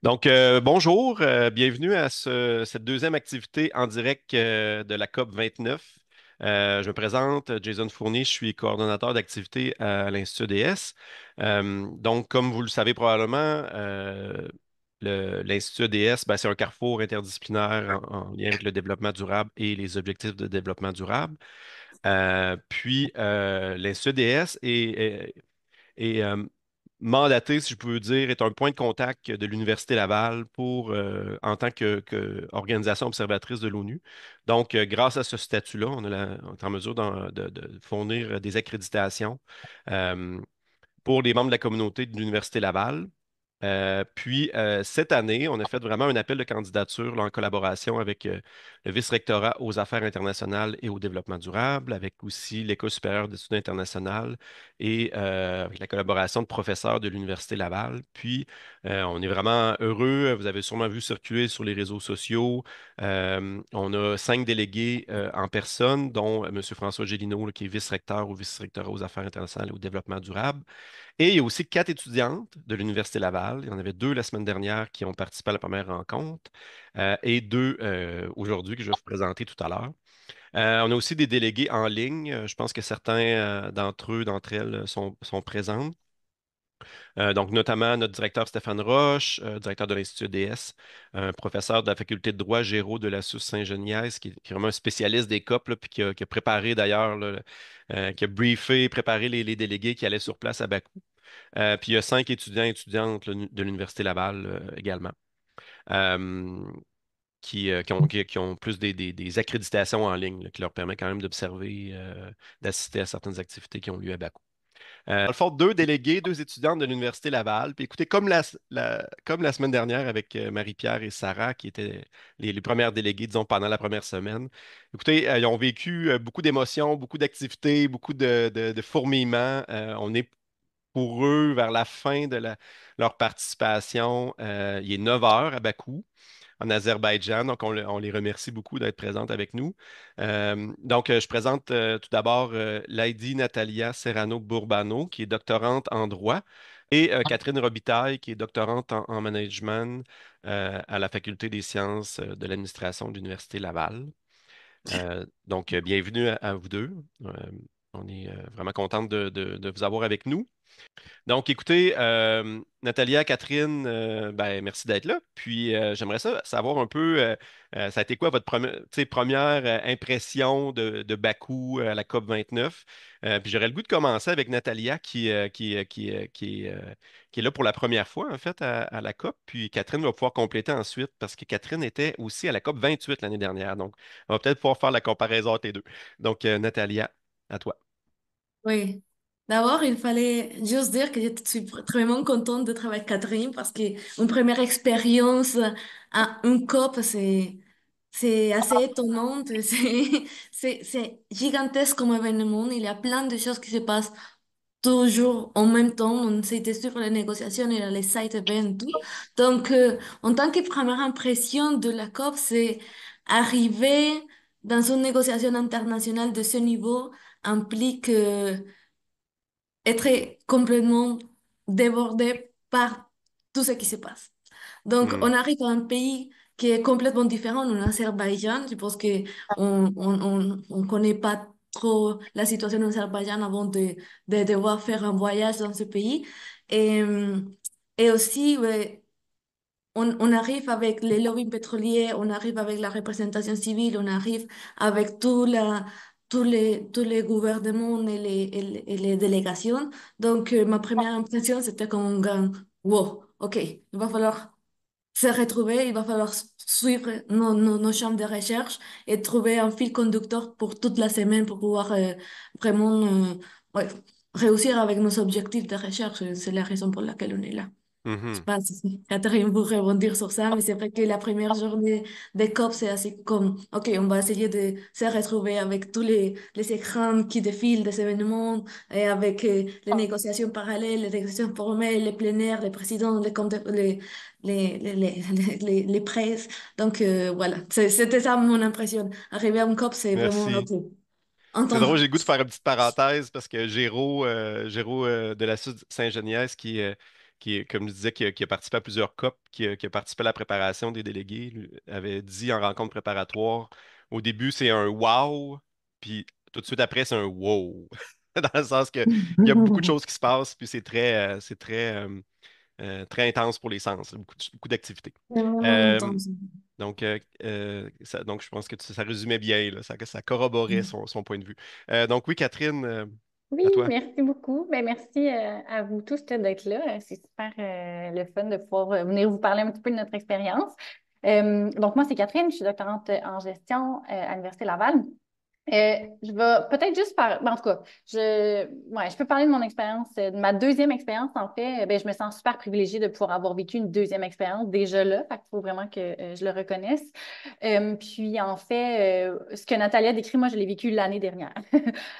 Bonjour, bienvenue à cette deuxième activité en direct de la COP 29. Je me présente, Jason Fournier, je suis coordonnateur d'activité à l'Institut DS. Comme vous le savez probablement, l'Institut DS, ben, c'est un carrefour interdisciplinaire en lien avec le développement durable et les objectifs de développement durable. L'Institut DS est mandaté, si je peux dire, est un point de contact de l'Université Laval en tant qu'organisation observatrice de l'ONU. Grâce à ce statut-là, on est en mesure de fournir des accréditations euh, pour les membres de la communauté de l'Université Laval. Cette année, on a fait vraiment un appel de candidature là, en collaboration avec le vice-rectorat aux affaires internationales et au développement durable, avec aussi l'École supérieure d'études internationales et avec la collaboration de professeurs de l'Université Laval. On est vraiment heureux. Vous avez sûrement vu circuler sur les réseaux sociaux. On a 5 délégués en personne, dont M. François Gélineau, là, qui est vice-recteur au vice-rectorat aux affaires internationales et au développement durable. Et il y a aussi 4 étudiantes de l'Université Laval. Il y en avait 2 la semaine dernière qui ont participé à la première rencontre et 2 aujourd'hui que je vais vous présenter tout à l'heure. On a aussi des délégués en ligne. Je pense que certains d'entre eux, d'entre elles, sont présents. Notamment notre directeur Stéphane Roche, directeur de l'Institut DS, un professeur de la faculté de droit, Géraud de la Saint-Genièse, qui est vraiment un spécialiste des COP, là, puis qui a préparé d'ailleurs, là, qui a briefé, préparé les délégués qui allaient sur place à Bakou. Puis il y a 5 étudiants et étudiantes là, de l'Université Laval également, euh, qui ont plus des accréditations en ligne, là, qui leur permet quand même d'observer, d'assister à certaines activités qui ont lieu à Bakou. Dans le fond, 2 délégués, 2 étudiantes de l'Université Laval. Puis écoutez, comme la semaine dernière avec Marie-Pierre et Sarah, qui étaient les premières déléguées, disons, pendant la première semaine. Écoutez, ils ont vécu beaucoup d'émotions, beaucoup d'activités, beaucoup de fourmillements. On est pour eux vers la fin de leur participation. Il est 9 heures à Bakou en Azerbaïdjan. On les remercie beaucoup d'être présentes avec nous. Je présente tout d'abord Lady Natalia Serrano-Bourbano, qui est doctorante en droit, et Catherine Robitaille, qui est doctorante en management à la Faculté des sciences de l'administration de l'Université Laval. Bienvenue à vous deux. Euh, on est vraiment contente de vous avoir avec nous. Écoutez, Natalia, Catherine, ben, merci d'être là. J'aimerais savoir un peu, ça a été quoi votre première impression de Bakou à la COP 29? Puis j'aurais le goût de commencer avec Natalia qui est là pour la première fois, en fait, à la COP. Puis Catherine va pouvoir compléter ensuite parce que Catherine était aussi à la COP 28 l'année dernière. Donc, on va peut-être pouvoir faire la comparaison entre les deux. Natalia, à toi. Oui. D'abord, il fallait juste dire que je suis vraiment contente de travailler avec Catherine parce que une première expérience à une COP, c'est assez étonnante. C'est gigantesque comme événement. Il y a plein de choses qui se passent toujours en même temps. On s'était sur les négociations et les side events, tout. Donc, en tant que première impression de la COP, c'est arriver dans une négociation internationale de ce niveau implique être complètement débordé par tout ce qui se passe. Donc, Hmm. on arrive à un pays qui est complètement différent, en Azerbaïdjan. Je pense que on connaît pas trop la situation en Azerbaïdjan avant de devoir faire un voyage dans ce pays. Et, et aussi, ouais, on arrive avec les lobbies pétroliers, on arrive avec la représentation civile, on arrive avec tous les gouvernements et les délégations. Donc, ma première impression, c'était comme un grand wow, OK, il va falloir se retrouver, il va falloir suivre nos champs de recherche et trouver un fil conducteur pour toute la semaine pour pouvoir vraiment ouais, réussir avec nos objectifs de recherche. C'est la raison pour laquelle on est là. Je sais Mhm. pas si Catherine vous rebondir sur ça, mais c'est vrai que la première journée des COP, c'est assez comme, OK, on va essayer de se retrouver avec tous les écrans qui défilent des événements, et avec les négociations parallèles, les négociations formelles, les plénières, les présidents, les presses. Donc, voilà, c'était ça mon impression. Arriver à une COP, c'est vraiment, Merci. OK, C'est drôle, j'ai entendre. le goût de faire une petite parenthèse parce que Géraud de la Saint-Genièse comme je disais, qui a participé à plusieurs COP, qui a participé à la préparation des délégués, lui, avait dit en rencontre préparatoire, au début, c'est un wow, puis tout de suite après, c'est un wow. Dans le sens que il y a beaucoup de choses qui se passent, puis très intense pour les sens, beaucoup d'activités. C'est vraiment Euh, intense. donc, je pense que ça résumait bien, là, ça corroborait son point de vue. Donc, oui, Catherine, Oui, à toi. merci beaucoup. Ben, merci à vous tous d'être là. C'est super le fun de pouvoir venir vous parler un petit peu de notre expérience. Donc, moi, c'est Catherine, je suis doctorante en gestion à l'Université Laval. Je vais peut-être juste par. Ben, en tout cas, je peux parler de mon expérience, de ma deuxième expérience, en fait. Ben, je me sens super privilégiée de pouvoir avoir vécu une deuxième expérience déjà là. Fait qu'il faut vraiment que je le reconnaisse. Puis, en fait, ce que Natalia décrit, moi, je l'ai vécu l'année dernière.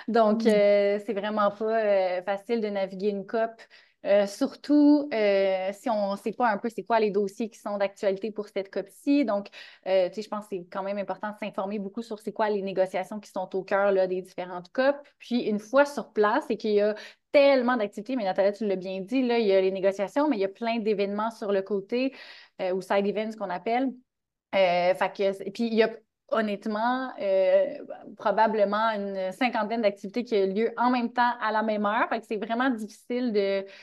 Donc, c'est vraiment pas facile de naviguer une COP. Surtout si on ne sait pas un peu c'est quoi les dossiers qui sont d'actualité pour cette COP-ci. Donc, tu sais, je pense que c'est quand même important de s'informer beaucoup sur c'est quoi les négociations qui sont au cœur là, des différentes COP. Puis, une fois sur place, c'est qu'il y a tellement d'activités, mais Nathalie, tu l'as bien dit, là, il y a les négociations, mais il y a plein d'événements sur le côté, ou side events qu'on appelle. Puis il y a honnêtement probablement une cinquantaine d'activités qui ont lieu en même temps à la même heure. Fait que c'est vraiment difficile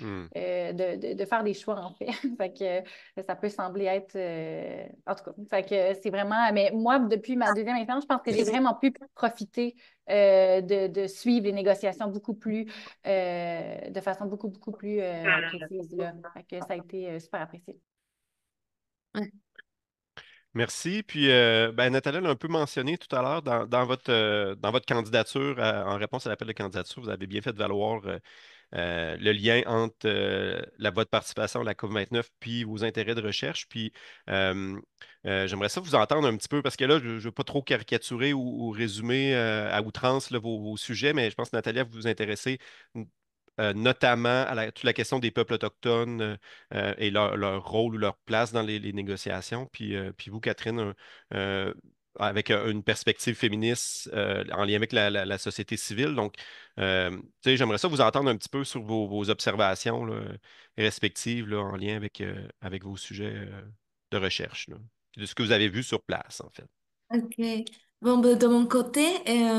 Hmm. de faire des choix en fait. Fait que ça peut sembler être en tout cas. Fait que c'est vraiment. Mais moi, depuis ma deuxième expérience, je pense que j'ai vraiment pu profiter de suivre les négociations beaucoup plus de façon beaucoup plus précise là. Fait que ça a été super apprécié. Ouais. Merci. Puis, ben, Nathalie l'a un peu mentionné tout à l'heure dans votre candidature, en réponse à l'appel de candidature, vous avez bien fait de valoir le lien entre votre participation à la COP29 puis vos intérêts de recherche. Puis, euh, j'aimerais ça vous entendre un petit peu parce que là, je ne veux pas trop caricaturer ou résumer à outrance là, vos sujets, mais je pense que Nathalie, vous vous intéressez notamment à toute la question des peuples autochtones et leur rôle ou leur place dans les négociations. Puis vous, Catherine, euh, avec une perspective féministe en lien avec la société civile. Donc, tu sais, j'aimerais ça vous entendre un petit peu sur vos observations là, respectives là, en lien avec vos sujets de recherche, là, de ce que vous avez vu sur place, en fait. Ok. Bon, ben, de mon côté,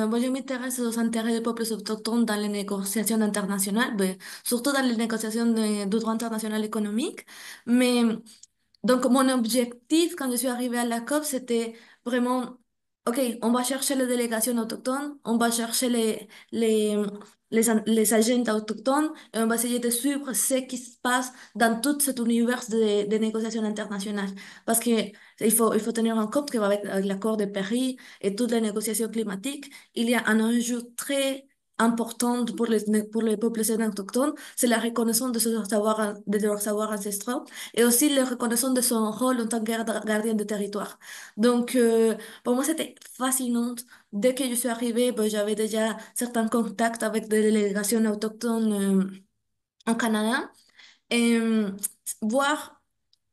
moi, je m'intéresse aux intérêts des peuples autochtones dans les négociations internationales, ben, surtout dans les négociations de droit international économique. Mais donc, mon objectif quand je suis arrivée à la COP, c'était vraiment, OK, on va chercher les délégations autochtones, on va chercher les agendas autochtones et on va essayer de suivre ce qui se passe dans tout cet univers de négociations internationales. Parce que il faut tenir en compte qu'avec l'accord de Paris et toutes les négociations climatiques, il y a un enjeu très important pour les peuples autochtones, c'est la reconnaissance de leur savoir ancestral et aussi la reconnaissance de son rôle en tant que gardien de territoire. Donc, pour moi, c'était fascinant. Dès que je suis arrivée, ben, j'avais déjà certains contacts avec des délégations autochtones au Canada et voir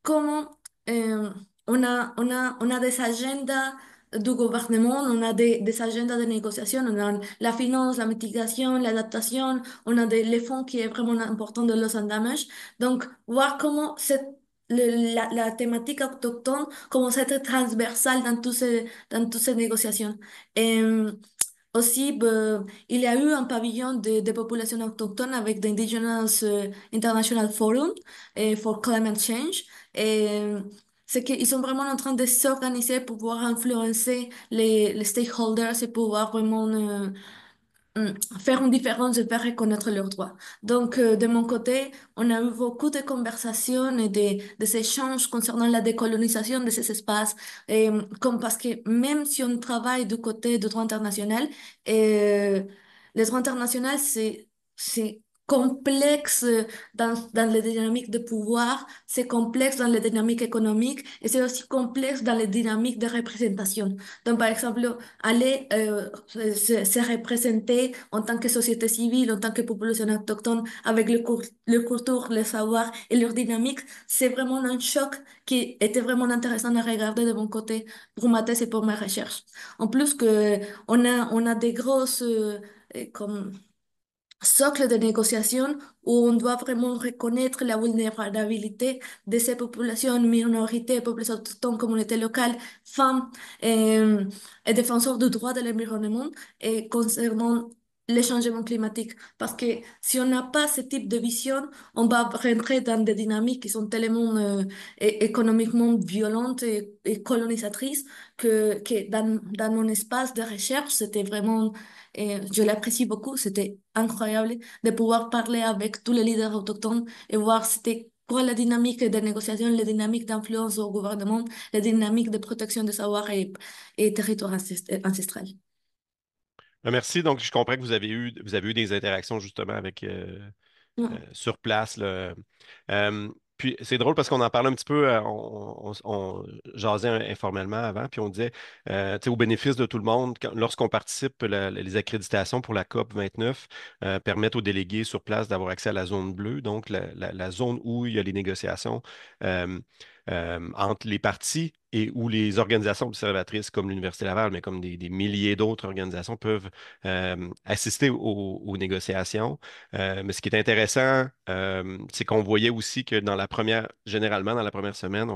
comment on a des agendas du gouvernement, on a des agendas de négociation, on a la finance, la mitigation, l'adaptation, on a les fonds qui est vraiment important de los and damage. Donc, voir comment la thématique autochtone commence à être transversale dans toutes ces négociations. Et, aussi, ben, il y a eu un pavillon de populations autochtones avec l'Indigenous International Forum for Climate Change. Et c'est qu'ils sont vraiment en train de s'organiser pour pouvoir influencer les stakeholders et pouvoir vraiment faire une différence et faire reconnaître leurs droits. Donc, de mon côté, on a eu beaucoup de conversations et des échanges concernant la décolonisation de ces espaces, et, comme parce que même si on travaille du côté du droit international, euh, le droit international, c'est complexe dans les dynamiques de pouvoir, c'est complexe dans les dynamiques économiques et c'est aussi complexe dans les dynamiques de représentation. Donc, par exemple, aller se représenter en tant que société civile, en tant que population autochtone, avec le culture, le savoir et leur dynamique, c'est vraiment un choc qui était vraiment intéressant à regarder de mon côté pour ma thèse et pour ma recherche. En plus que on a des grosses comme socle de négociation où on doit vraiment reconnaître la vulnérabilité de ces populations, minorités, peuples autochtones, communautés locales, femmes et défenseurs du droit de l'environnement et concernant les changements climatiques. Parce que si on n'a pas ce type de vision, on va rentrer dans des dynamiques qui sont tellement économiquement violentes et colonisatrices que dans mon espace de recherche, c'était vraiment et je l'apprécie beaucoup. C'était incroyable de pouvoir parler avec tous les leaders autochtones et voir c'était quoi la dynamique de négociation, les dynamiques d'influence au gouvernement, les dynamiques de protection des savoirs et territoires ancestrales. Merci. Donc, je comprends que vous avez eu des interactions justement avec sur place, là. Puis c'est drôle parce qu'on en parlait un petit peu, on jasait informellement avant, puis on disait, tu sais, au bénéfice de tout le monde, lorsqu'on participe, les accréditations pour la COP 29 permettent aux délégués sur place d'avoir accès à la zone bleue, donc la zone où il y a les négociations euh, entre les partis et où les organisations observatrices comme l'Université Laval, mais comme des milliers d'autres organisations peuvent assister aux négociations. Mais ce qui est intéressant, c'est qu'on voyait aussi que généralement dans la première semaine,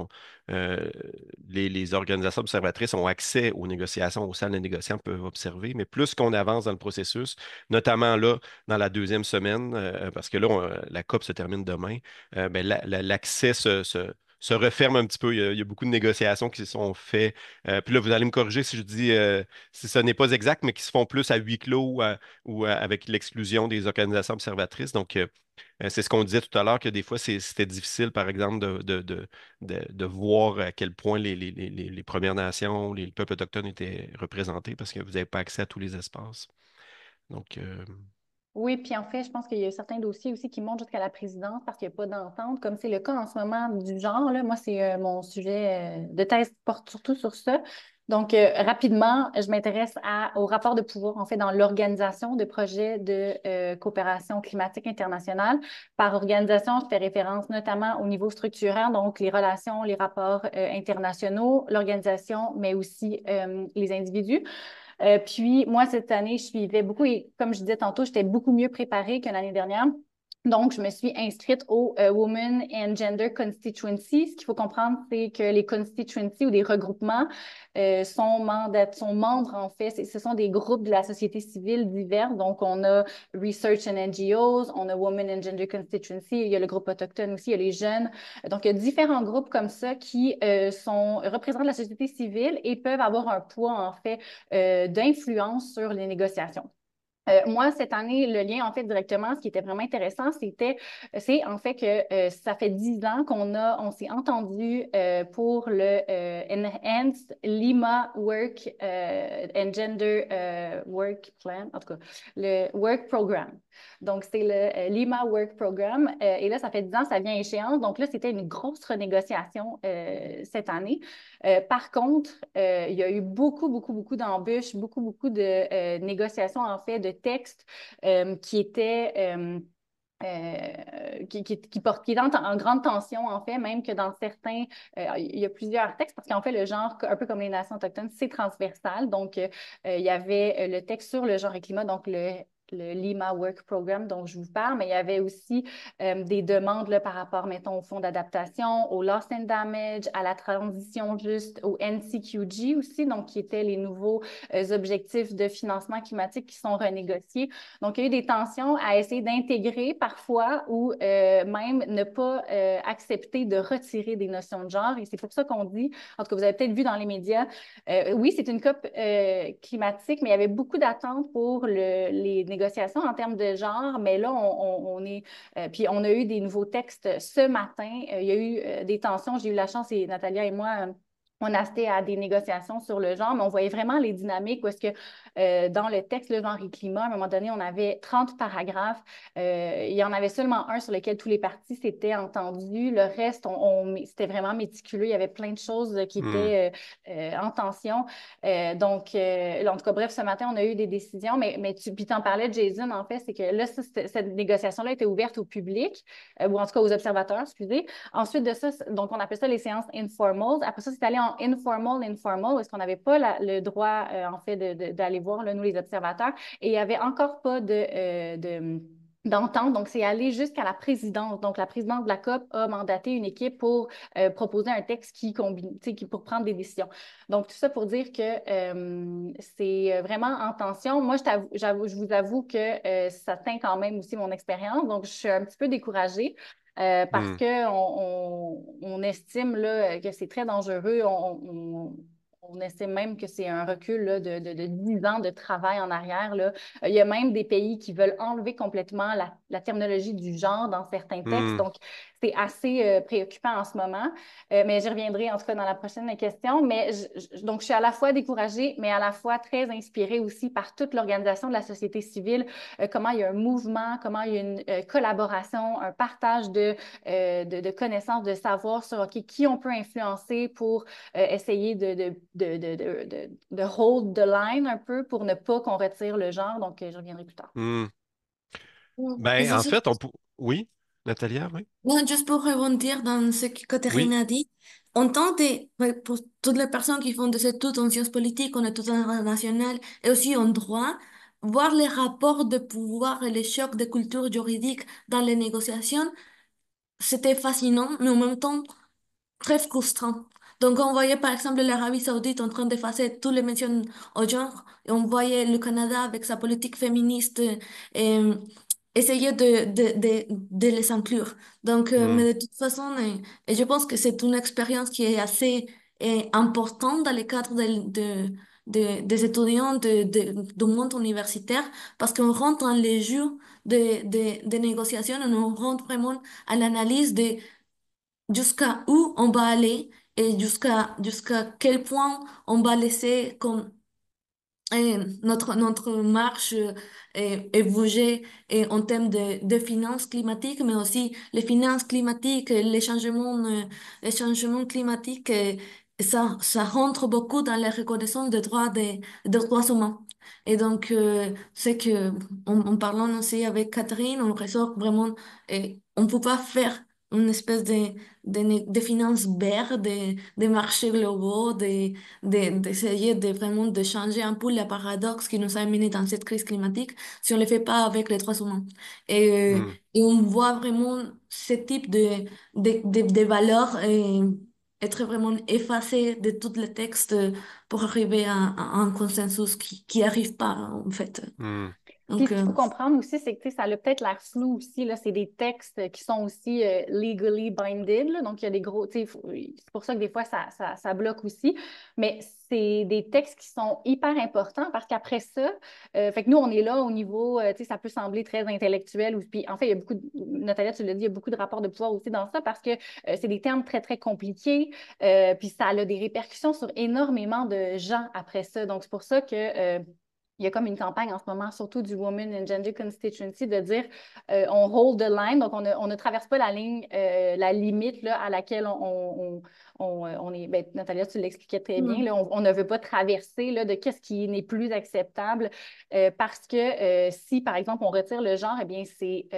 les organisations observatrices ont accès aux négociations, aux salles de négociants peuvent observer, mais plus qu'on avance dans le processus, notamment là, dans la deuxième semaine, parce que là, la COP se termine demain, ben, l'accès se referme un petit peu. Il y a beaucoup de négociations qui se sont faites. Puis là, vous allez me corriger si je dis si ce n'est pas exact, mais qui se font plus à huis clos ou avec l'exclusion des organisations observatrices. Donc, c'est ce qu'on disait tout à l'heure, que des fois, c'était difficile, par exemple, de voir à quel point les Premières Nations, les peuples autochtones étaient représentés parce que vous n'avez pas accès à tous les espaces. Donc, Oui, puis en fait, je pense qu'il y a certains dossiers aussi qui montent jusqu'à la présidence parce qu'il n'y a pas d'entente, comme c'est le cas en ce moment du genre. Là. Moi, c'est mon sujet de thèse porte surtout sur ça. Donc, rapidement, je m'intéresse au rapport de pouvoir, en fait, dans l'organisation de projets de coopération climatique internationale. Par organisation, je fais référence notamment au niveau structurant, donc les relations, les rapports internationaux, l'organisation, mais aussi les individus. Puis moi, cette année, je suivais beaucoup et comme je disais tantôt, j'étais beaucoup mieux préparée que l'année dernière. Donc, je me suis inscrite au Women and Gender Constituency. Ce qu'il faut comprendre, c'est que les constituencies ou des regroupements sont membres, en fait. Ce sont des groupes de la société civile divers. Donc, on a Research and NGOs, on a Women and Gender Constituency, il y a le groupe autochtone aussi, il y a les jeunes. Donc, il y a différents groupes comme ça qui représentent la société civile et peuvent avoir un poids, en fait, d'influence sur les négociations. Moi, cette année, le lien, en fait, directement, ce qui était vraiment intéressant, c'est en fait que ça fait 10 ans on s'est entendu pour le Enhanced Lima Work and Gender Work Plan, en tout cas, le Work Program. Donc, c'est le Lima Work Program. Et là, ça fait 10 ans, ça vient à échéance. Donc là, c'était une grosse renégociation cette année. Par contre, il y a eu beaucoup, beaucoup, beaucoup d'embûches, beaucoup, beaucoup de négociations, en fait, de textes qui étaient qui étaient en grande tension, en fait, même que dans certains, il y a plusieurs textes, parce qu'en fait, le genre, un peu comme les nations autochtones, c'est transversal. Donc, il y avait le texte sur le genre et climat, donc le Lima Work Program dont je vous parle, mais il y avait aussi des demandes là, par rapport, mettons, au fonds d'adaptation, au loss and damage, à la transition juste, au NCQG aussi, donc qui étaient les nouveaux objectifs de financement climatique qui sont renégociés. Donc, il y a eu des tensions à essayer d'intégrer parfois ou même ne pas accepter de retirer des notions de genre. Et c'est pour ça qu'on dit, en tout cas, vous avez peut-être vu dans les médias, oui, c'est une COP climatique, mais il y avait beaucoup d'attentes pour les négociations en termes de genre, mais là, on est... puis on a eu des nouveaux textes ce matin. Il y a eu des tensions. J'ai eu la chance, et Natalia et moi... on assistait à des négociations sur le genre, mais on voyait vraiment les dynamiques où est-ce que dans le texte, le genre et climat, à un moment donné, on avait 30 paragraphes. Il y en avait seulement un sur lequel tous les partis s'étaient entendus. Le reste, c'était vraiment méticuleux. Il y avait plein de choses qui étaient en tension. Donc, en tout cas, bref, ce matin, on a eu des décisions, mais puis t'en parlais, Jason, en fait, c'est que là, cette négociation-là était ouverte au public, ou en tout cas aux observateurs, excusez. Ensuite de ça, donc on appelle ça les séances informales. Après ça, c'est allé en vraiment informal, où est-ce qu'on n'avait pas le droit, en fait, d'aller voir, là, nous, les observateurs, et il n'y avait encore pas d'entente. Donc, c'est allé jusqu'à la présidence. Donc, la présidente de la COP a mandaté une équipe pour proposer un texte qui combine, pour prendre des décisions. Donc, tout ça pour dire que c'est vraiment en tension. Moi, je vous avoue que ça teint quand même aussi mon expérience. Donc, je suis un petit peu découragée. Parce Hmm. qu'on estime là, que c'est très dangereux. On estime même que c'est un recul là, de 10 ans de travail en arrière. Là. Il y a même des pays qui veulent enlever complètement la terminologie du genre dans certains textes. Hmm. Donc, c'est assez préoccupant en ce moment. Mais j'y reviendrai en tout cas dans la prochaine question. Mais donc, je suis à la fois découragée, mais à la fois très inspirée aussi par toute l'organisation de la société civile, comment il y a un mouvement, comment il y a une collaboration, un partage de connaissances, de savoir sur OK, qui on peut influencer pour essayer de hold the line un peu pour ne pas qu'on retire le genre. Donc, je reviendrai plus tard. Hmm. Et Ben, c'est en sûr. fait, Oui, Natalia, oui. Non, juste pour rebondir dans ce que Catherine Oui. a dit, on tente, ouais, pour toutes les personnes qui font des études en sciences politiques, en études internationales et aussi en droit, voir les rapports de pouvoir et les chocs de culture juridique dans les négociations, c'était fascinant, mais en même temps très frustrant. Donc, on voyait par exemple l'Arabie Saoudite en train d'effacer toutes les mentions au genre, et on voyait le Canada avec sa politique féministe essayer de les inclure. Donc, Hmm. mais de toute façon, et je pense que c'est une expérience qui est assez importante dans le cadre des étudiants du monde universitaire parce qu'on rentre dans les jours des négociations et on rentre vraiment à l'analyse de jusqu'à où on va aller et jusqu'à quel point on va laisser comme notre marche est bougée en termes de finances climatiques, mais aussi les finances climatiques, les changements climatiques, ça rentre beaucoup dans la reconnaissance des droits humains. Et donc, c'est que, en parlant aussi avec Catherine, on ressort vraiment, on ne peut pas faire une espèce de finances vertes, de marchés globaux, d'essayer de vraiment de changer un peu le paradoxe qui nous a menés dans cette crise climatique si on ne le fait pas avec les droits humains. Hmm. Et on voit vraiment ce type de valeurs être vraiment effacées de tous les textes pour arriver à un consensus qui n'arrive pas en fait. Hmm. Puis, Donc, ce qu'il faut comprendre aussi, c'est que tu sais, ça a peut-être l'air flou aussi. Là, c'est des textes qui sont aussi legally binded. Là, donc, il y a des gros. Tu sais, c'est pour ça que des fois, ça bloque aussi. Mais c'est des textes qui sont hyper importants parce qu'après ça, fait que nous, on est là au niveau. Tu sais, ça peut sembler très intellectuel. Puis, en fait, il y a beaucoup. Natalia, tu l'as dit, il y a beaucoup de rapports de pouvoir aussi dans ça parce que c'est des termes très, très compliqués. Puis, ça a des répercussions sur énormément de gens après ça. Donc, c'est pour ça que. Il y a comme une campagne en ce moment, surtout du Women and Gender Constituency, de dire on hold the line, donc on ne traverse pas la ligne, la limite là, à laquelle on est. Ben, Natalia, tu l'expliquais très bien, là, on ne veut pas traverser là, de qu'est-ce qui n'est plus acceptable parce que si, par exemple, on retire le genre, eh bien, c'est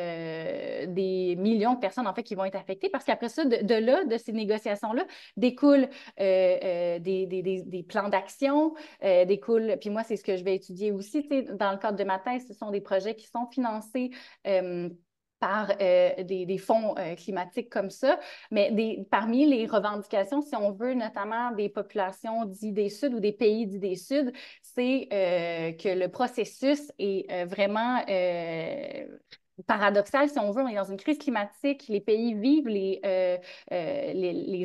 des millions de personnes en fait qui vont être affectées parce qu'après ça, de là, de ces négociations-là, découlent des plans d'action, découlent. Puis moi, c'est ce que je vais étudier aussi. Dans le cadre de ma thèse, ce sont des projets qui sont financés par des fonds climatiques comme ça. Mais parmi les revendications, si on veut, notamment des populations dites des Sud ou des pays dits des Sud, c'est que le processus est vraiment paradoxal, si on veut. On est dans une crise climatique, les pays vivent les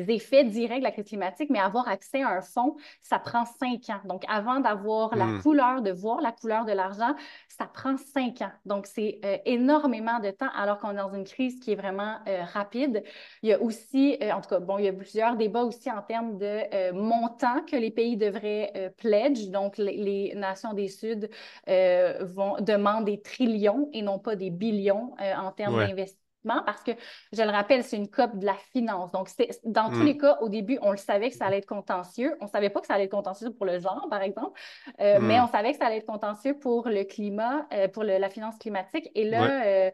effets directs de la crise climatique, mais avoir accès à un fonds, ça prend 5 ans. Donc, avant d'avoir la Hmm. couleur, de voir la couleur de l'argent, ça prend 5 ans. Donc, c'est énormément de temps alors qu'on est dans une crise qui est vraiment rapide. Il y a aussi, en tout cas, bon, il y a plusieurs débats aussi en termes de montants que les pays devraient pledge. Donc, les nations des Sud demandent des trillions et non pas des billions en termes Ouais. d'investissement parce que, je le rappelle, c'est une COP de la finance. Donc, dans tous Hmm. les cas, au début, on le savait que ça allait être contentieux. On ne savait pas que ça allait être contentieux pour le genre, par exemple, mais Hmm. on savait que ça allait être contentieux pour le climat, pour la finance climatique. Et Ouais. là,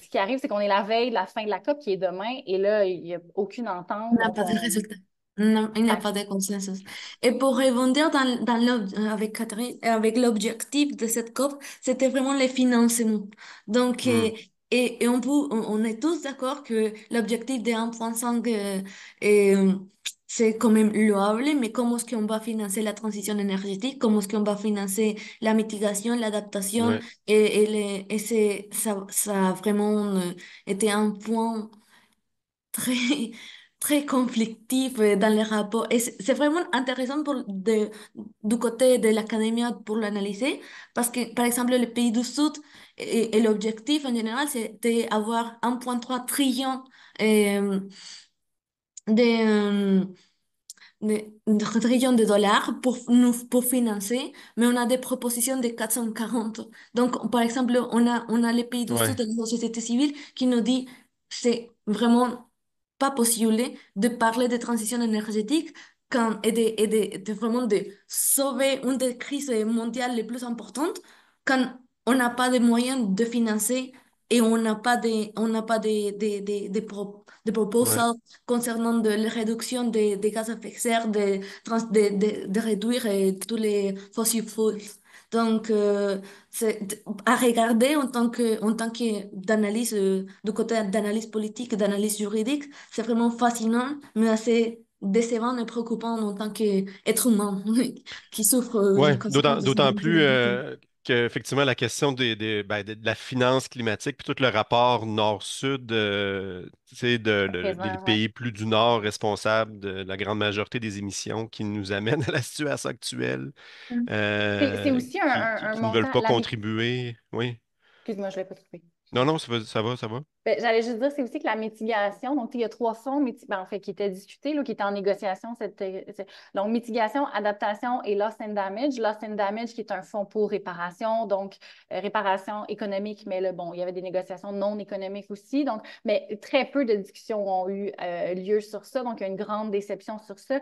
ce qui arrive, c'est qu'on est la veille de la fin de la COP qui est demain et là, il n'y a aucune on entente. n'a Donc, pas de résultat. Non, il n'y a Ouais. pas de consensus. Et pour rebondir avec Catherine, avec l'objectif de cette COP, c'était vraiment le financement. Donc, Hmm. et on est tous d'accord que l'objectif de 1,5 est, c'est quand même louable, mais comment est-ce qu'on va financer la transition énergétique? Comment est-ce qu'on va financer la mitigation, l'adaptation? Ouais, Et ça a vraiment été un point très, très conflictif dans les rapports. Et c'est vraiment intéressant du côté de l'académie pour l'analyser, parce que, par exemple, les pays du Sud, et l'objectif en général, c'est d'avoir 1,3 trillion euh, de, de trillions de dollars pour financer, mais on a des propositions de 440. Donc, par exemple, on a les pays du Sud ouais, de la société civile qui nous dit c'est vraiment pas possible de parler de transition énergétique et de vraiment de sauver une des crises mondiales les plus importantes quand on n'a pas de moyens de financer et on n'a pas de ouais, proposals concernant la réduction des gaz à effet de serre, de réduire tous les fossil fuels. Donc, c'est à regarder en tant que d'analyse, du côté d'analyse politique, d'analyse juridique, c'est vraiment fascinant, mais assez décevant et préoccupant en tant qu'être humain qui souffre les ouais. conséquences de cette D'autant plus inégalité. que effectivement la question de la finance climatique, puis tout le rapport nord-sud, tu sais, des Présent, ouais. pays plus du nord responsables de la grande majorité des émissions qui nous amènent à la situation actuelle, C'est aussi un qui ne veulent montant, pas contribuer. Oui. excuse-moi, je l'ai pas trouvé. Non, non, ça va, ça va. Ben, j'allais juste dire, c'est aussi que la mitigation, donc il y a trois fonds ben, en fait, qui étaient discutés, là, qui étaient en négociation. Donc, mitigation, adaptation et loss and damage. Loss and damage, qui est un fonds pour réparation, donc réparation économique, mais là, bon, il y avait des négociations non économiques aussi. Donc, mais très peu de discussions ont eu lieu sur ça. Donc, il y a une grande déception sur ça.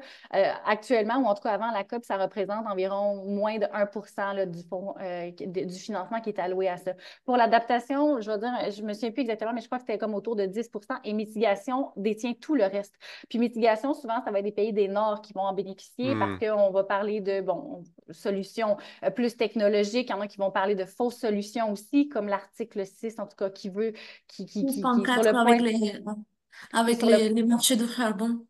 Actuellement, ou en tout cas avant la COP, ça représente environ moins de 1 là, du fonds, du financement qui est alloué à ça. Pour l'adaptation, je vais dire, je me souviens plus exactement, mais je crois que c'était comme autour de 10 et mitigation détient tout le reste. Puis mitigation, souvent, ça va être des pays des Nord qui vont en bénéficier parce Hmm. qu'on va parler de, bon, solutions plus technologiques. Il y en a qui vont parler de fausses solutions aussi, comme l'article 6, en tout cas, qui est sur le 4 point, qui est avec sur le les marchés de charbon.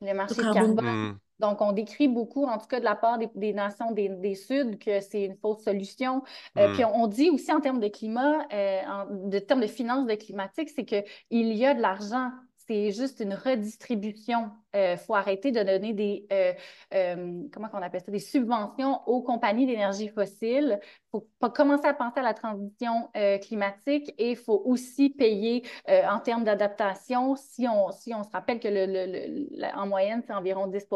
le De marché de carbone. carbone. Hmm. Donc, on décrit beaucoup, en tout cas de la part des nations des Suds, que c'est une fausse solution. Puis Hmm. on dit aussi en termes de climat, de termes de finances de climatique, c'est qu'il y a de l'argent. C'est juste une redistribution. Il faut arrêter de donner comment on appelle ça, des subventions aux compagnies d'énergie fossile. Il faut commencer à penser à la transition climatique et il faut aussi payer en termes d'adaptation. Si on se rappelle que en moyenne, c'est environ 10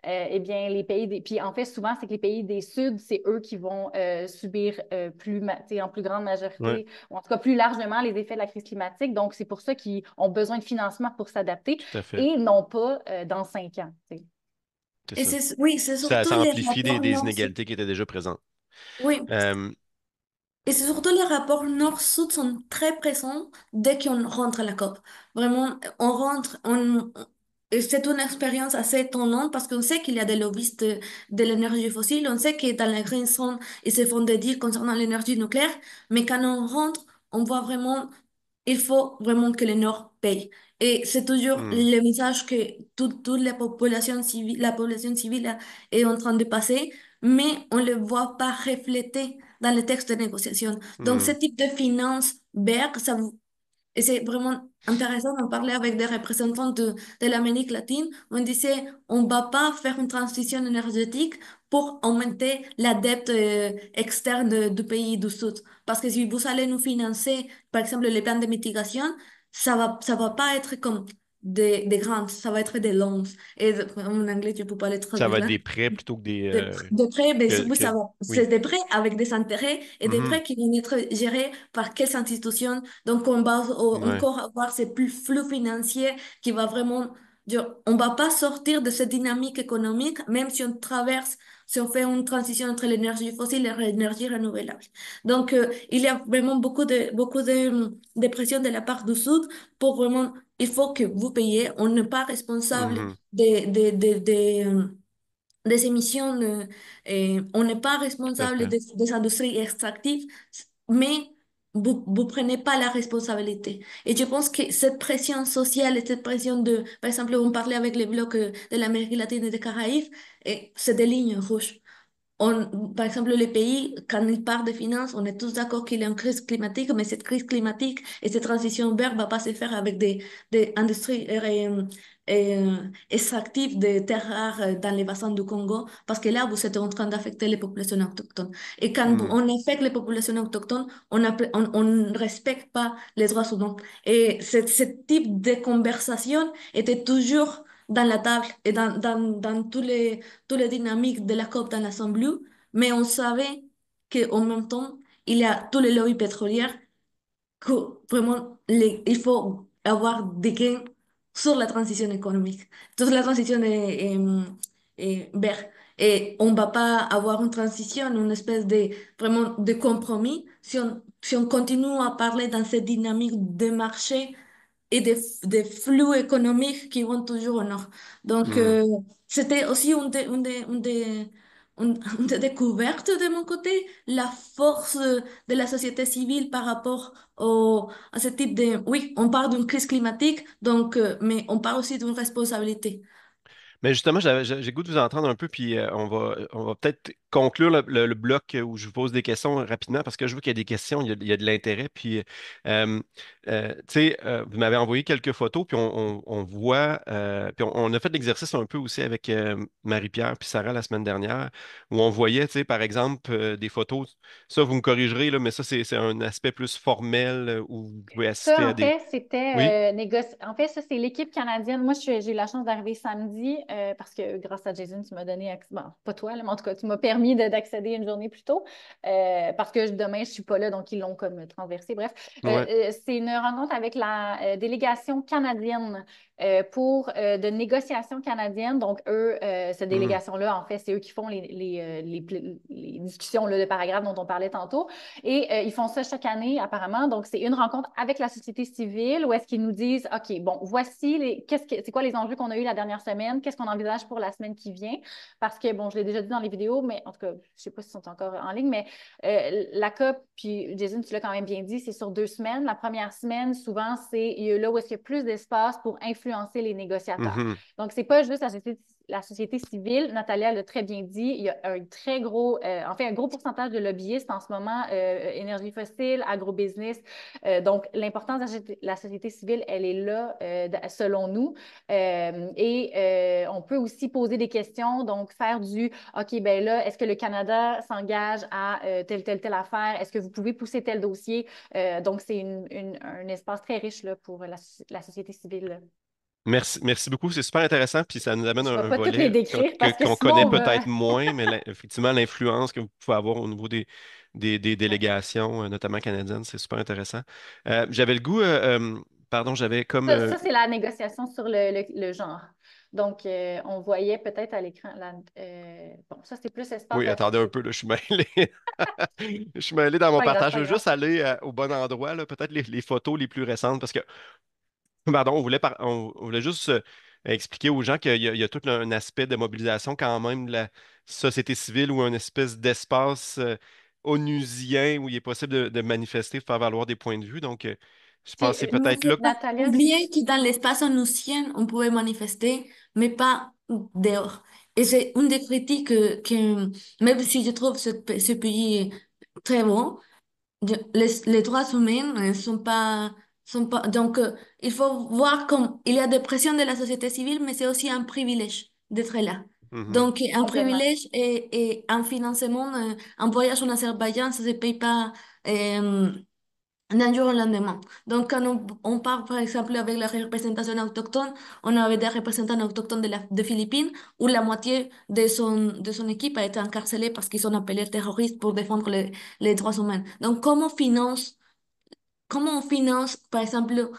eh bien, les pays Puis en fait, souvent, c'est que les pays des Suds, c'est eux qui vont subir en plus grande Ouais, majorité, ou en tout cas plus largement, les effets de la crise climatique. Donc, c'est pour ça qu'ils ont besoin de financement pour s'adapter tout à fait. et non pas dans 5 ans. T'sais. C'est Et ça. oui, c'est surtout Ça les amplifie rapports des nord-sud. inégalités qui étaient déjà présentes. Oui, Euh, et c'est surtout les rapports nord-sud sont très présents dès qu'on rentre à la COP. Vraiment, on rentre, et c'est une expérience assez étonnante parce qu'on sait qu'il y a des lobbyistes de l'énergie fossile, on sait que dans la Green Zone, ils se font des deals concernant l'énergie nucléaire, mais quand on rentre, on voit vraiment il faut vraiment que le Nord paye. Et c'est toujours hmm, le message que toute la population civile est en train de passer, mais on ne le voit pas reflété dans les textes de négociation. Donc, ce hmm. type de finance verte, et c'est vraiment intéressant d'en parler avec des représentants de l'Amérique latine. On disait, on ne va pas faire une transition énergétique pour augmenter la dette externe du pays du Sud. Parce que si vous allez nous financer, par exemple, les plans de mitigation, ça va pas être comme des grands, ça va être des longs. Et en anglais, je peux pas le Ça traduire va être là. des prêts plutôt que des... De prêts, ben, oui, ça va. C'est Oui. des prêts avec des intérêts et des Mhm. prêts qui vont être gérés par quelles institutions. Donc, on va Ouais, encore avoir ces plus flux financiers qui va vraiment dire, on va pas sortir de cette dynamique économique, même si on fait une transition entre l'énergie fossile et l'énergie renouvelable. Donc, il y a vraiment beaucoup de pression de la part du Sud pour vraiment il faut que vous payiez. On n'est pas responsable Mhm. des émissions, on n'est pas Tout à responsable fait. des industries extractives, mais vous prenez pas la responsabilité. Et je pense que cette pression sociale et cette pression de, par exemple, on parlait avec les blocs de l'Amérique latine et des Caraïbes, et c'est des lignes rouges. Par exemple, les pays, quand ils parlent de finances, on est tous d'accord qu'il y a une crise climatique, mais cette crise climatique et cette transition verte ne va pas se faire avec des industries extractives de terres rares dans les bassins du Congo, parce que là, vous êtes en train d'affecter les populations autochtones. Et quand Mhm. on affecte les populations autochtones, on ne respecte pas les droits humains. Et ce type de conversation était toujours dans la table et dans tous les dynamiques de la COP dans l'Assemblée, mais on savait qu'en même temps, il y a tous les lobbies pétrolières, que vraiment, il faut avoir des gains sur la transition économique, sur la transition verte. Et on ne va pas avoir une transition, une espèce de, vraiment de compromis si on continue à parler dans cette dynamique de marché et des flux économiques qui vont toujours au nord. Donc, Mhm. c'était aussi une des découvertes de mon côté, la force de la société civile par rapport à ce type de... Oui, on parle d'une crise climatique, donc, mais on parle aussi d'une responsabilité. Mais justement, j'ai le goût de vous entendre un peu, puis on va peut-être conclure le bloc où je vous pose des questions rapidement, parce que je vois qu'il y a des questions, il y a de l'intérêt. Puis, tu sais, vous m'avez envoyé quelques photos, puis on voit, puis on a fait l'exercice un peu aussi avec Marie-Pierre puis Sarah la semaine dernière, où on voyait, tu sais, par exemple, des photos. Ça, vous me corrigerez, là, mais ça, c'est un aspect plus formel où vous pouvez assister Ça, à en des. fait, Oui, c'était En fait, ça, c'est l'équipe canadienne. Moi, j'ai eu la chance d'arriver samedi parce que grâce à Jason, tu m'as donné accès. Bon, pas toi, là, mais en tout cas, tu m'as permis d'accéder une journée plus tôt parce que demain, je ne suis pas là, donc ils l'ont comme transversé. Bref, ouais. c'est une rencontre avec la délégation canadienne pour de négociations canadiennes. Donc, eux, cette Mhm. délégation-là, en fait, c'est eux qui font les discussions là, de paragraphes dont on parlait tantôt. Et ils font ça chaque année, apparemment. Donc, c'est une rencontre avec la société civile où est-ce qu'ils nous disent, OK, bon, voici c'est quoi les enjeux qu'on a eu la dernière semaine, qu'est-ce qu'on envisage pour la semaine qui vient. Parce que, bon, je l'ai déjà dit dans les vidéos, mais en tout cas, je ne sais pas s'ils sont encore en ligne, mais la COP, puis Jason, tu l'as quand même bien dit, c'est sur 2 semaines. La première semaine, souvent, c'est là où est-ce qu'il y a plus d'espace pour influencer les négociateurs. Mhm. Donc, c'est pas juste la société civile. Natalia l'a très bien dit. Il y a un très gros, en fait, un gros pourcentage de lobbyistes en ce moment, énergie fossile, agrobusiness. Donc, l'importance de la société civile, elle est là, selon nous. On peut aussi poser des questions, donc faire OK, ben là, est-ce que le Canada s'engage à telle affaire? Est-ce que vous pouvez pousser tel dossier? Donc, c'est un espace très riche là, pour la société civile. Merci, merci beaucoup. C'est super intéressant. Puis ça nous amène Je à ne vais un pas toutes les volet décrire parce que qu'on sinon, connaît on va. peut-être moins, mais effectivement, l'influence que vous pouvez avoir au niveau des Ouais. délégations, notamment canadiennes, c'est super intéressant. J'avais le goût, pardon, j'avais comme. Ça, c'est la négociation sur le genre. Donc, on voyait peut-être à l'écran. Bon, ça, c'est plus espace Oui, attendez un peu, là, je suis mêlé. Je suis mêlé dans mon pas grave, partage. Je pas veux grave. juste aller au bon endroit, là, peut-être les photos les plus récentes, parce que pardon, on voulait juste expliquer aux gens qu'il y a tout un aspect de mobilisation quand même de la société civile ou un espèce d'espace onusien où il est possible de manifester, de faire valoir des points de vue. Donc, je pense que c'est peut-être là. Natalia, Oubliez que dans l'espace onusien, on pouvait manifester, mais pas dehors. Et c'est une des critiques même si je trouve ce pays très bon, les droits humains ne sont pas. Donc, il faut voir comme il y a des pressions de la société civile, mais c'est aussi un privilège d'être là. Mhm, Donc, un complètement. privilège et un financement, un voyage en Azerbaïdjan, ça ne se paye pas d'un jour au lendemain. Donc, quand on parle, par exemple, avec la représentation autochtone, on avait des représentants autochtones de Philippines où la moitié de son équipe a été encarcelée parce qu'ils sont appelés terroristes pour défendre les droits humains. Donc, comment on finance, par exemple,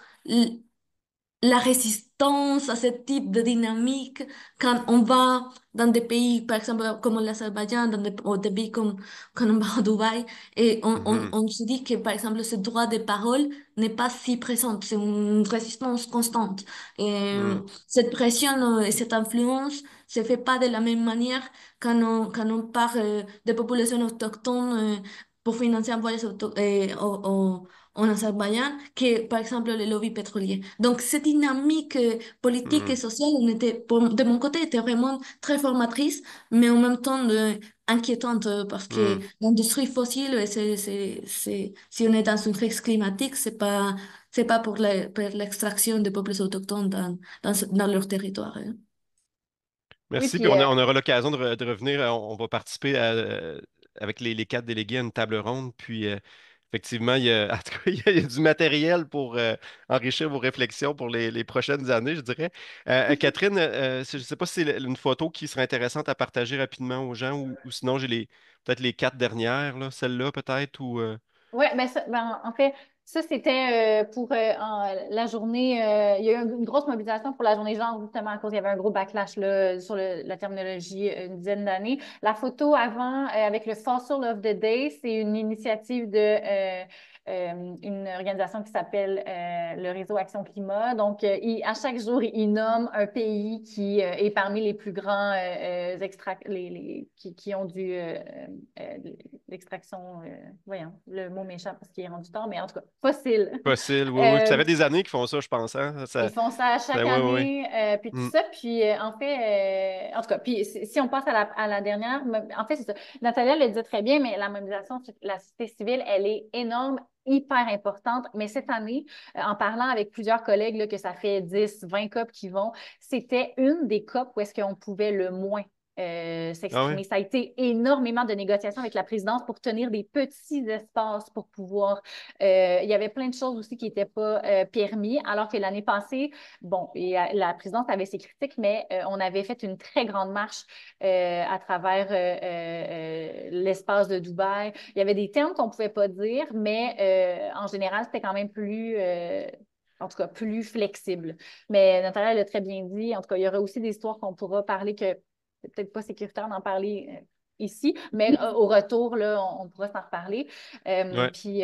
la résistance à ce type de dynamique quand on va dans des pays, par exemple, comme l'Azerbaïdjan, ou des pays comme quand on va à Dubaï, et Mhm, on se dit que, par exemple, ce droit de parole n'est pas si présent, c'est une résistance constante. Et mm, cette pression et cette influence se fait pas de la même manière quand on parle des populations autochtones pour financer un voyage en Azerbaïdjan que, par exemple, le lobby pétrolier. Donc, cette dynamique politique et mm, sociale, on était, de mon côté, était vraiment très formatrice, mais en même temps inquiétante parce que mm. l'industrie fossile, si on est dans une crise climatique, c'est pas pour l'extraction des peuples autochtones dans leur territoire. Hein. Oui, Merci. Puis puis on aura l'occasion de revenir. On va participer avec les quatre délégués à une table ronde. Puis effectivement, en tout cas, il y a du matériel pour enrichir vos réflexions pour les prochaines années, je dirais. Catherine, je ne sais pas si c'est une photo qui serait intéressante à partager rapidement aux gens ou sinon j'ai peut-être les quatre dernières, là, celle-là peut-être ou oui, en fait, ça, c'était pour la journée. Il y a eu une grosse mobilisation pour la journée genre, justement, à cause il y avait un gros backlash là, sur la terminologie une dizaine d'années. La photo avant, avec le Fossil of the Day, c'est une initiative de une organisation qui s'appelle le Réseau Action Climat. Donc, à chaque jour, ils nomment un pays qui est parmi les plus grands qui ont du euh, l'extraction, voyons, le mot m'échappe parce qu'il est rendu tard, mais en tout cas, fossile. fossile. Oui, oui. Puis ça Euh, fait des années qu'ils font ça, je pense. Hein? Ils font ça à chaque Oui, oui. année, puis tout Mm. ça. Puis en fait, en tout cas, puis si on passe à la dernière, en fait, c'est ça. Natalia le dit très bien, mais la mobilisation sur la société civile, elle est énorme, hyper importante. Mais cette année, en parlant avec plusieurs collègues, là, que ça fait 10, 20 COP qui vont, c'était une des COP où est-ce qu'on pouvait le moins Ah oui? s'exprimer. Ça a été énormément de négociations avec la présidence pour tenir des petits espaces pour pouvoir. Il y avait plein de choses aussi qui n'étaient pas permis, alors que l'année passée, bon, la présidence avait ses critiques, mais on avait fait une très grande marche à travers l'espace de Dubaï. Il y avait des termes qu'on ne pouvait pas dire, mais en général, c'était quand même plus. En tout cas, plus flexible. Mais Nathalie l'a très bien dit. En tout cas, il y aura aussi des histoires qu'on pourra parler que c'est peut-être pas sécuritaire d'en parler ici, mais au retour, là, on pourra s'en reparler. Ouais. Puis,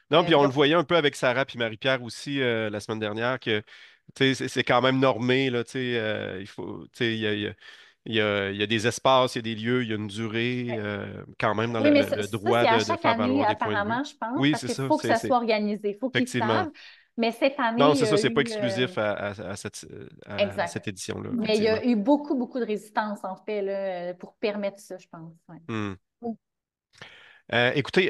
Non, puis on le donc, voyait un peu avec Sarah puis Marie-Pierre aussi la semaine dernière que tu sais, c'est quand même normé, là, tu sais, il faut, tu sais, il y a des espaces, il y a des lieux, il y a une durée quand même dans oui, mais le ça, droit c'est à de chaque faire année, valoir des points de vue. apparemment, je pense, Oui, parce c'est qu'il ça, faut que ça soit organisé, il faut qu'ils effectivement. savent. Mais cette année, Non, il y c'est ça, a c'est pas eu. exclusif à Exact. cette édition-là, Mais il y effectivement. a eu beaucoup, beaucoup de résistance, en fait, là, pour permettre ça, je pense. Ouais. Hmm. Écoutez,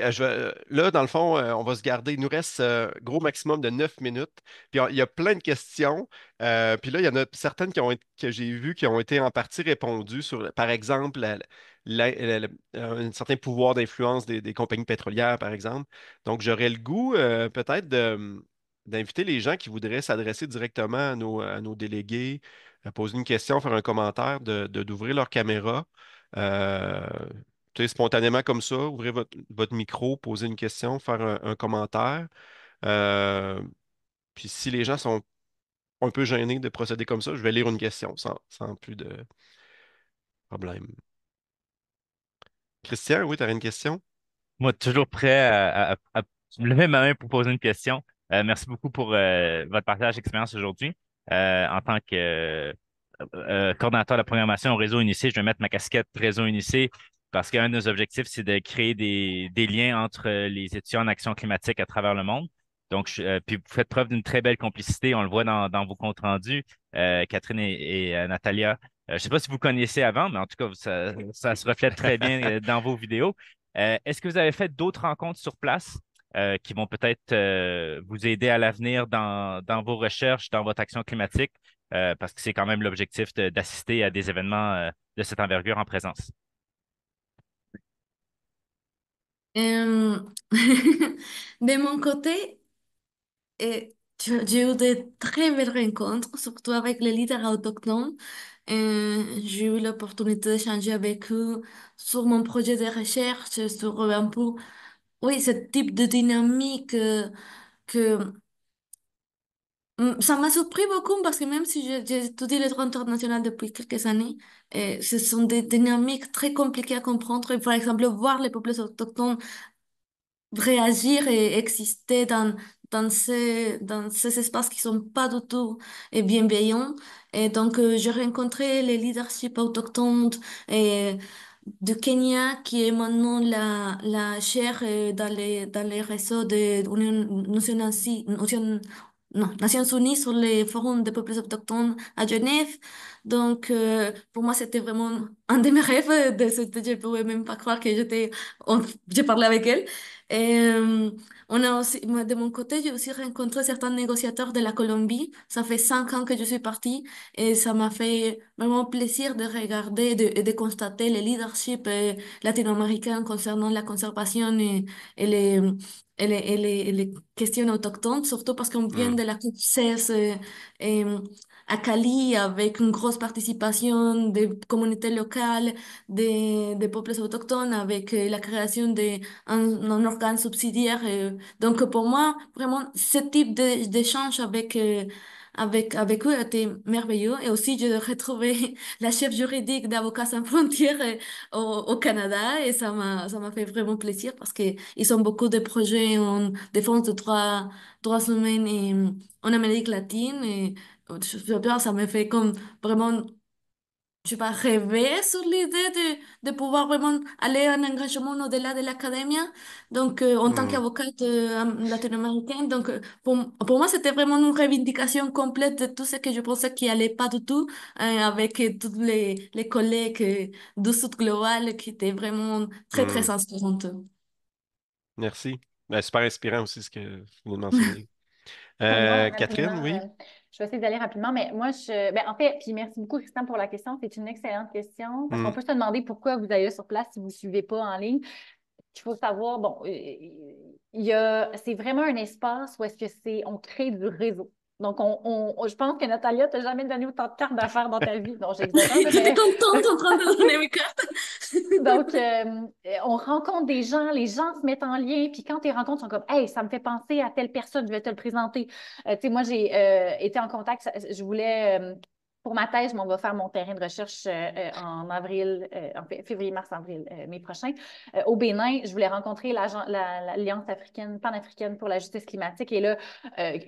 là, dans le fond, on va se garder. Il nous reste gros maximum de 9 minutes. Puis il y a plein de questions. Puis là, il y en a certaines que j'ai vues qui ont été en partie répondues sur, par exemple, un certain pouvoir d'influence des compagnies pétrolières, par exemple. Donc, j'aurais le goût peut-être d'inviter les gens qui voudraient s'adresser directement à nos délégués, poser une question, faire un commentaire, d'ouvrir leur caméra. Euh, tu sais, spontanément comme ça, ouvrez votre micro, posez une question, faire un commentaire. Euh, Puis si les gens sont un peu gênés de procéder comme ça, je vais lire une question sans plus de problème. Christian, oui, tu as une question? Moi, toujours prêt à lever ma main pour poser une question. Merci beaucoup pour votre partage d'expérience aujourd'hui. En tant que coordonnateur de la programmation au Réseau Unicé, je vais mettre ma casquette Réseau Unicé parce qu'un de nos objectifs, c'est de créer des liens entre les étudiants en action climatique à travers le monde. Donc, puis vous faites preuve d'une très belle complicité. On le voit dans vos comptes rendus, Catherine et Natalia. Je ne sais pas si vous connaissez avant, mais en tout cas, ça se reflète très bien dans vos vidéos. Est-ce que vous avez fait d'autres rencontres sur place qui vont peut-être vous aider à l'avenir dans vos recherches, dans votre action climatique, parce que c'est quand même l'objectif d'assister à des événements de cette envergure en présence? Euh, de mon côté, j'ai eu de très belles rencontres, surtout avec les leaders autochtones. J'ai eu l'opportunité d'échanger avec eux sur mon projet de recherche, sur un peu, oui, ce type de dynamique que Ça m'a surpris beaucoup parce que même si j'ai étudié le droit international depuis quelques années, ce sont des dynamiques très compliquées à comprendre. Et par exemple, voir les peuples autochtones réagir et exister dans ces espaces qui sont pas du tout bienveillants. Et donc, j'ai rencontré les leaderships autochtones et du Kenya, qui est maintenant la chaire dans les réseaux de Nations Unies sur les forums des peuples autochtones à Genève. Donc, pour moi, c'était vraiment un de mes rêves. Je pouvais même pas croire que j'ai parlé avec elle. Et on a aussi, moi, de mon côté, j'ai aussi rencontré certains négociateurs de la Colombie. Ça fait 5 ans que je suis partie et ça m'a fait vraiment plaisir de regarder et de constater le leadership latino-américain concernant la conservation et les, et les questions autochtones, surtout parce qu'on vient Hmm. de la COP 16 à Cali avec une grosse participation des communautés locales, des peuples autochtones, avec la création un organe subsidiaire. Donc, pour moi, vraiment, ce type d'échange avec eux a été merveilleux. Et aussi, j'ai retrouvé la chef juridique d'Avocats sans frontières au Canada. Et ça m'a fait vraiment plaisir parce qu'ils ont beaucoup de projets en défense des droits humains en Amérique latine. Et ça me fait comme vraiment je sais pas, rêver sur l'idée de pouvoir vraiment aller à un engagement au-delà de l'académie. Donc, en tant Hmm. qu'avocate latino-américaine, donc, pour moi, c'était vraiment une revendication complète de tout ce que je pensais qui allait pas du tout, avec tous les collègues du Sud global qui étaient vraiment très, Hmm. très inspirantes. Merci. Ben, super inspirant aussi ce que vous venez de mentionner. Moi, Catherine, rapidement, oui? je vais essayer d'aller rapidement, mais moi, ben, en fait, puis merci beaucoup, Christian, pour la question. C'est une excellente question parce qu'on Hmm. peut se demander pourquoi vous allez sur place si vous ne suivez pas en ligne. Il faut savoir, bon, c'est vraiment un espace où est-ce que on crée du réseau. Donc, je pense que Natalia, tu n'as jamais donné autant de cartes d'affaires dans ta vie. Non, j'exagère, là, J'étais mais contente en train de donner mes cartes. donc, on rencontre des gens, les gens se mettent en lien, puis quand tu les rencontres, ils sont comme, hey, ça me fait penser à telle personne, je vais te le présenter. Tu sais, moi, j'ai été en contact, je voulais, pour ma thèse, je m'en vais faire mon terrain de recherche en avril, en février, mars, avril, mai prochain. Au Bénin, je voulais rencontrer l'Alliance africaine, panafricaine pour la justice climatique. Et là,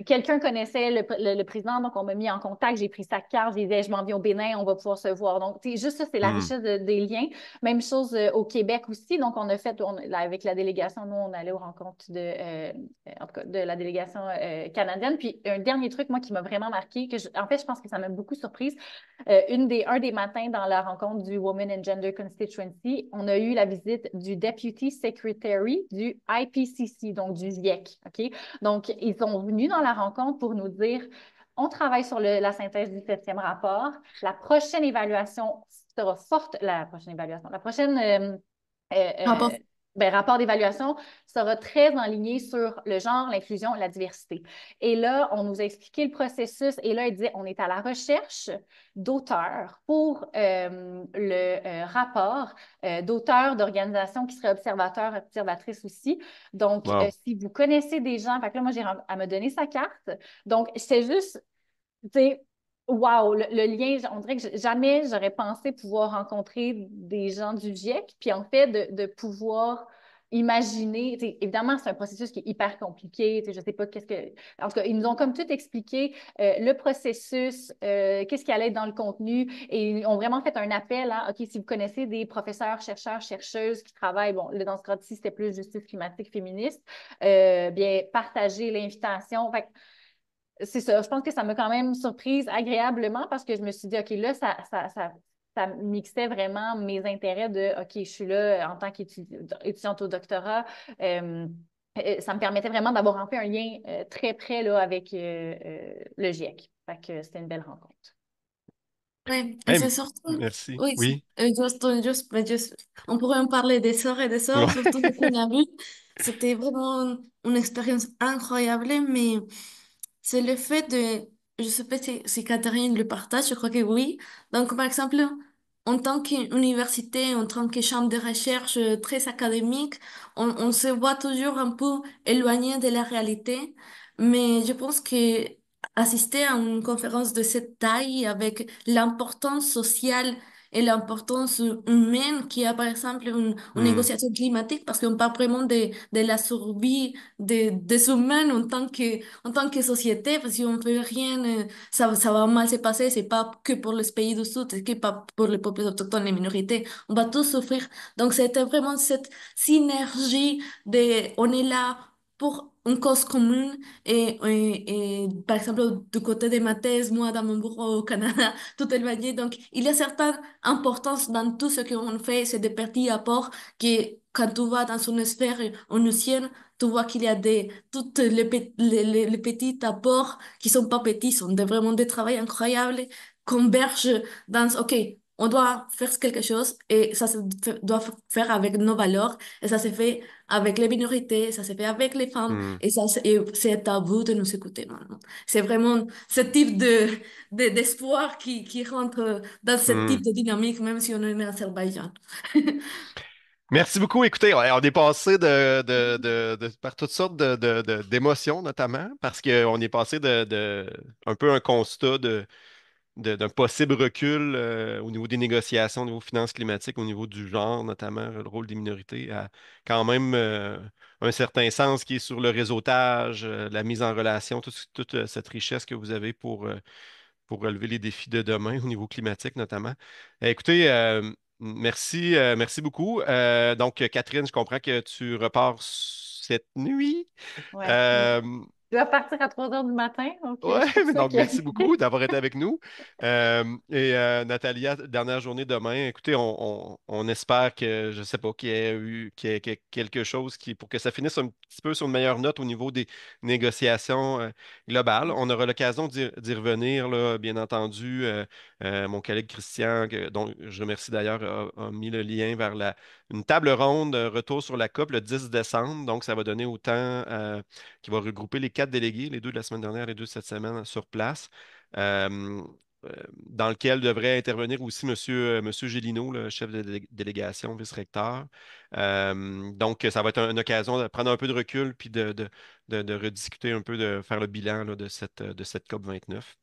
quelqu'un connaissait le président, donc on m'a mis en contact, j'ai pris sa carte, j'ai dit, hey, je m'en viens au Bénin, on va pouvoir se voir. Donc, tu sais, juste ça, c'est la Hmm. richesse des liens. Même chose au Québec aussi. Donc, on a fait, avec la délégation, nous, on allait aux rencontres en tout cas, de la délégation canadienne. Puis, un dernier truc, moi, qui m'a vraiment marqué, en fait, je pense que ça m'a beaucoup surprise. Un des matins dans la rencontre du Women and Gender Constituency, on a eu la visite du Deputy Secretary du IPCC, donc du GIEC. OK? Donc, ils sont venus dans la rencontre pour nous dire on travaille sur la synthèse du 7e rapport. La prochaine évaluation sera forte. La prochaine évaluation. La prochaine euh, euh, Rapport. rapport d'évaluation sera très enligné sur le genre, l'inclusion, la diversité. Et là, on nous a expliqué le processus. Et là, il disait on est à la recherche d'auteurs pour le rapport, d'auteurs d'organisations qui seraient observateurs, observatrices aussi. Donc, Wow. si vous connaissez des gens, fait que là, moi, à me donner sa carte. Donc, c'est juste tu sais, wow, le lien, on dirait que jamais j'aurais pensé pouvoir rencontrer des gens du GIEC, puis en fait, de pouvoir imaginer, tu sais, évidemment, c'est un processus qui est hyper compliqué, tu sais, je sais pas qu'est-ce que... En tout cas, ils nous ont comme tout expliqué, le processus, qu'est-ce qui allait être dans le contenu, et ils ont vraiment fait un appel à, OK, si vous connaissez des professeurs, chercheurs, chercheuses qui travaillent, bon, là, dans ce cas-ci, c'était plus justice climatique féministe, bien, partagez l'invitation. Fait que c'est ça. Je pense que ça m'a quand même surprise agréablement parce que je me suis dit, OK, là, ça mixait vraiment mes intérêts de, OK, je suis là en tant qu'étudiante au doctorat. Ça me permettait vraiment d'avoir en fait un lien très près là, avec le GIEC. Fait que c'était une belle rencontre. Oui, et Hey, c'est surtout, merci. oui, Oui. on pourrait en parler des Ouais. heures, surtout ce qu'on a vu. C'était vraiment une expérience incroyable, mais c'est le fait de, je sais pas si Catherine le partage, je crois que oui. Donc, par exemple, en tant qu'université, en tant que chambre de recherche très académique, on se voit toujours un peu éloigné de la réalité, mais je pense que assister à une conférence de cette taille avec l'importance sociale et l'importance humaine qui a, par exemple, une Hmm, négociation climatique, parce qu'on parle vraiment de la survie des humains en tant que société, parce qu'on ne fait rien, ça va mal se passer, c'est pas que pour les pays du Sud, c'est que pas pour les peuples autochtones, les minorités, on va tous souffrir. Donc, c'était vraiment cette synergie on est là pour une cause commune par exemple, du côté de ma thèse, moi, dans mon bureau au Canada, tout est lié. Donc, il y a certaines importances dans tout ce qu'on fait, c'est des petits apports que quand tu vas dans une sphère onusienne, tu vois qu'il y a toutes les petits apports qui sont pas petits, sont vraiment des travaux incroyables, convergent OK, on doit faire quelque chose et ça se doit faire avec nos valeurs et ça se fait avec les minorités, ça se fait avec les femmes hmm, et et c'est à vous de nous écouter maintenant. C'est vraiment ce type d'espoir qui rentre dans ce hmm. type de dynamique, même si on est en Azerbaïdjan. Merci beaucoup. Écoutez, on est passé par toutes sortes d'émotions, notamment, parce qu'on est passé un peu un constat d'un possible recul au niveau des négociations, au niveau finances climatiques, au niveau du genre, notamment le rôle des minorités, à quand même un certain sens qui est sur le réseautage, la mise en relation, toute cette richesse que vous avez pour relever les défis de demain au niveau climatique, notamment. Écoutez, merci beaucoup. Donc, Catherine, je comprends que tu repars cette nuit. Ouais. Euh, Je dois partir à 3 heures du matin, donc Ouais, c'est pour mais ça donc que. merci beaucoup d'avoir été avec nous. Natalia, dernière journée demain. Écoutez, on espère que, je sais pas, qu'il y ait quelque chose pour que ça finisse un petit peu sur une meilleure note au niveau des négociations globales. On aura l'occasion d'y revenir, là, bien entendu. Mon collègue Christian, dont je remercie d'ailleurs, a mis le lien vers une table ronde, retour sur la COP le 10 décembre. Donc, ça va donner autant qui va regrouper les 4 délégués, les 2 de la semaine dernière, les 2 de cette semaine sur place, euh, dans lequel devrait intervenir aussi Monsieur Gélineau, le chef de délégation, vice-recteur. Donc, ça va être une occasion de prendre un peu de recul puis de rediscuter un peu, de faire le bilan là, de cette COP 29.